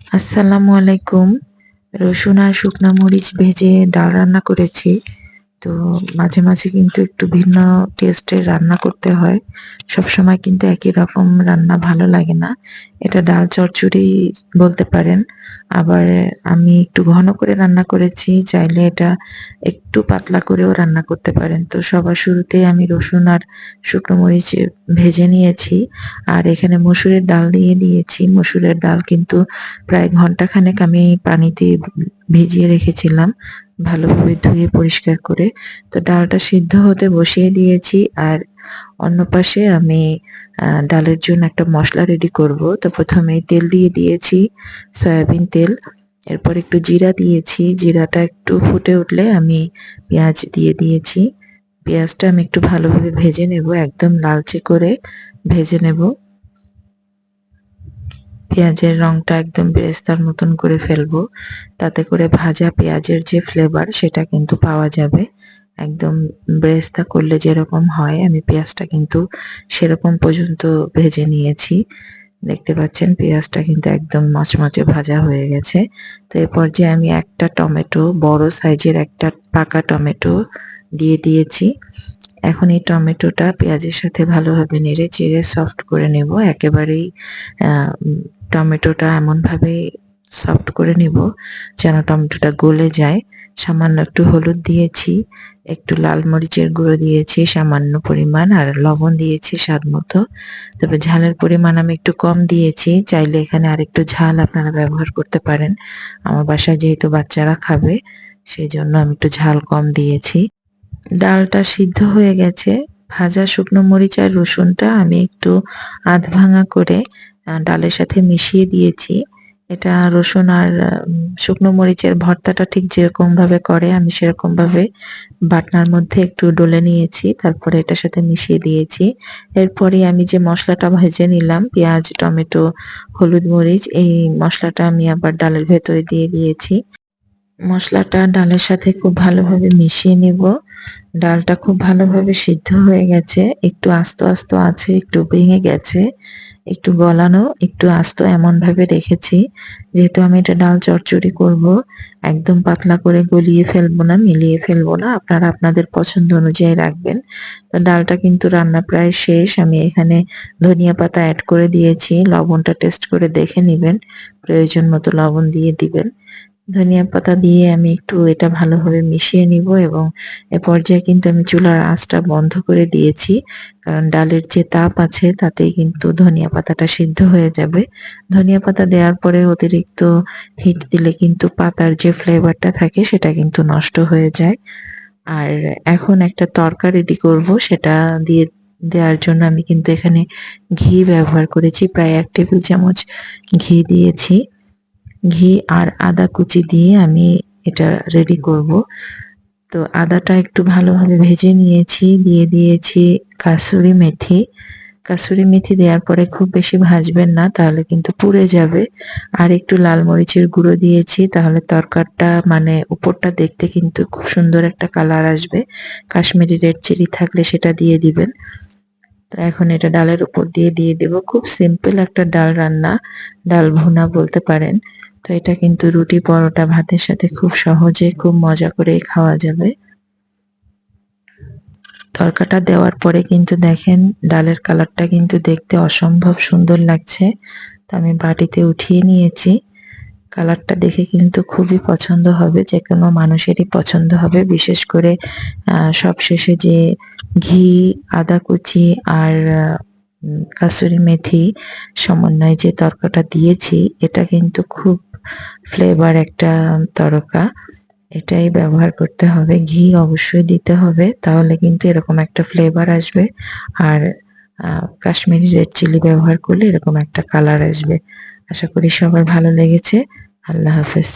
আসসালামু আলাইকুম। রসুন আর শুকনা মরিচ ভেজে ডাল রান্না করেছি। তো মাঝে, মাঝে কিন্তু একটু ভিন্ন টেস্টের রান্না করতে হয়। সবসময় কিন্তু একই রকম রান্না ভালো লাগে না। এটা ডাল চচ্চড়ি বলতে পারেন। আবার আমি একটু ঘন করে রান্না করেছি। চাইলে এটা একটু পাতলা করেও রান্না করতে পারেন। তো সবার শুরুতেই আমি রসুন আর শুকনো মরিচ ভেজে নিয়েছি। আর এখানে মসুরের ডাল দিয়ে দিয়েছি। মসুরের ডাল কিন্তু প্রায় ঘন্টাখানেক আমি পানিতে ভিজিয়ে রেখেছিলাম। ভালোভাবে ধুয়ে পরিষ্কার করে। তো ডালটা সিদ্ধ হতে বসিয়ে দিয়েছি। আর অন্য পাশে আমি ডালের জন্য একটা মসলা রেডি করব। তো প্রথমেই তেল দিয়ে দিয়েছি, সয়াবিন তেল। এরপর একটু জিরা দিয়েছি। জিরাটা একটু ফুটে উঠলে আমি পেঁয়াজ দিয়ে দিয়েছি। পেঁয়াজটা আমি একটু ভালোভাবে ভেজে নেব, একদম লালচে করে ভেজে নেব। পেঁয়াজের রংটা একদম বেরেস্তার মতন করে ফেলবো। তাতে করে ভাজা পেঁয়াজের যে ফ্লেভার সেটা কিন্তু পাওয়া যাবে। একদম বেরেস্তা করলে যেরকম হয় আমি পেঁয়াজটা কিন্তু সেরকম পর্যন্ত ভেজে নিয়েছি। দেখতে পাচ্ছেন পেঁয়াজটা কিন্তু একদম মচমচে ভাজা হয়ে গেছে। তো এই পর্যায়ে আমি একটা টমেটো, বড় সাইজের একটা পাকা টমেটো দিয়ে দিয়েছি। এখন এই টমেটোটা পেঁয়াজের সাথে ভালোভাবে নেড়ে চেড়ে সফট করে নেব। একেবারেই টমেটোটা এমনভাবে সফট করে নিব যেন টমেটোটা গলে যায়। সামান্য একটু হলুদ দিয়েছি, একটু লাল মরিচের গুঁড়ো দিয়েছি সামান্য পরিমাণ, আর লবণ দিয়েছি স্বাদ মতো। তবে ঝালের পরিমাণ আমি একটু কম দিয়েছি। চাইলে এখানে আরেকটু ঝাল আপনারা ব্যবহার করতে পারেন। আমার বাসায় যেহেতু বাচ্চারা খাবে, সেজন্য আমি একটু ঝাল কম দিয়েছি। ডালটা সিদ্ধ হয়ে গেছে। ভাজা শুকনো মরিচ আর রসুনটা আমি একটু আধ ভাঙা করে ডালের সাথে মিশিয়ে দিয়েছি। এটা রসুন আর শুকনো মরিচের ভর্তাটা ঠিক যেরকম ভাবে করে আমি সেরকম ভাবে বাটনার মধ্যে একটু ডলে নিয়েছি। তারপরে এটার সাথে মিশিয়ে দিয়েছি। এরপরে আমি যে মসলাটা ভেজে নিলাম পেঁয়াজ, টমেটো, হলুদ, মরিচ, এই মসলাটা আমি আবার ডালের ভেতরে দিয়ে দিয়েছি। মসলাটা ডালের সাথে খুব ভালোভাবে মিশিয়ে নিব। ডালটা খুব ভালোভাবে সিদ্ধ হয়ে গেছে। একটু আস্ত, আস্ত আছে, একটু ভেঙে গেছে। একটু গলানো, একটু আস্ত এমনভাবে রেখেছি। যেহেতু আমি এটা ডাল চচ্চড়ি করব, একদম পাতলা করে গলিয়ে ফেলবো না, মিলিয়ে ফেলবো না। আপনারা আপনাদের পছন্দ অনুযায়ী রাখবেন। তো ডালটা কিন্তু রান্না প্রায় শেষ। আমি এখানে ধনিয়া পাতা এড করে দিয়েছি। লবণটা টেস্ট করে দেখে নিবেন। প্রয়োজন মতো লবণ দিয়ে দিবেন। ধনিয়া পাতা দিয়ে আমি একটু এটা ভালোভাবে মিশিয়ে নিব এবং এ পর্যায়ে কিন্তু আমি চুলার আঁচটা বন্ধ করে দিয়েছি। কারণ ডালের যে তাপ আছে তাতেই কিন্তু ধনিয়া পাতাটা সিদ্ধ হয়ে যাবে। ধনিয়া পাতা দেওয়ার পরে অতিরিক্ত হিট দিলে কিন্তু পাতার যে ফ্লেভারটা থাকে সেটা কিন্তু নষ্ট হয়ে যায়। আর এখন একটা তড়কা রেডি করব, সেটা দিয়ে দেওয়ার জন্য আমি কিন্তু এখানে ঘি ব্যবহার করেছি। প্রায় ১ টেবিল চামচ ঘি দিয়েছি। ঘি আর আদা কুচি দিয়ে আমি এটা রেডি করব। তো আদাটা একটু ভালোভাবে ভেজে নিয়েছি, দিয়ে দিয়েছি কাসুরি মেথি। কাসুরি মেথি দেওয়ার পরে খুব বেশি ভাজবেন না, তাহলে কিন্তু পুড়ে যাবে। আর একটু লাল মরিচের গুঁড়ো দিয়েছি, তাহলে তরকারটা মানে উপরটা দেখতে কিন্তু খুব সুন্দর একটা কালার আসবে। কাশ্মীরি রেড চিলি থাকলে সেটা দিয়ে দিবেন। তো এখন এটা ডালের উপর দিয়ে দেব। খুব সিম্পল একটা ডাল রান্না, ডাল ভুনা বলতে পারেন। তো এটা কিন্তু রুটি, পরোটা, ভাতের সাথে খুব সহজে খুব মজা করেই খাওয়া যাবে। তড়কাটা দেওয়ার পরে কিন্তু দেখেন ডালের কালারটা কিন্তু দেখতে অসম্ভব সুন্দর লাগছে। তো আমি বাটিতে উঠিয়ে নিয়েছি। কালারটা দেখে কিন্তু খুবই পছন্দ হবে, যেকোনো মানুষেরই পছন্দ হবে। বিশেষ করে সবশেষে যে ঘি, আদা কুচি আর কাসুরি মেথি সমন্বয়ে যে তড়কাটা দিয়েছি, এটা কিন্তু খুব ফ্লেভার একটা তড়কা। এটাই ব্যবহার করতে হবে। ঘি অবশ্যই দিতে হবে, তাহলে কিন্তু এরকম একটা ফ্লেভার আসবে। আর কাশ্মীরি রেড চিলি ব্যবহার করলে এরকম একটা কালার আসবে। আশা করি সবার ভালো লেগেছে। আল্লাহ হাফেজ।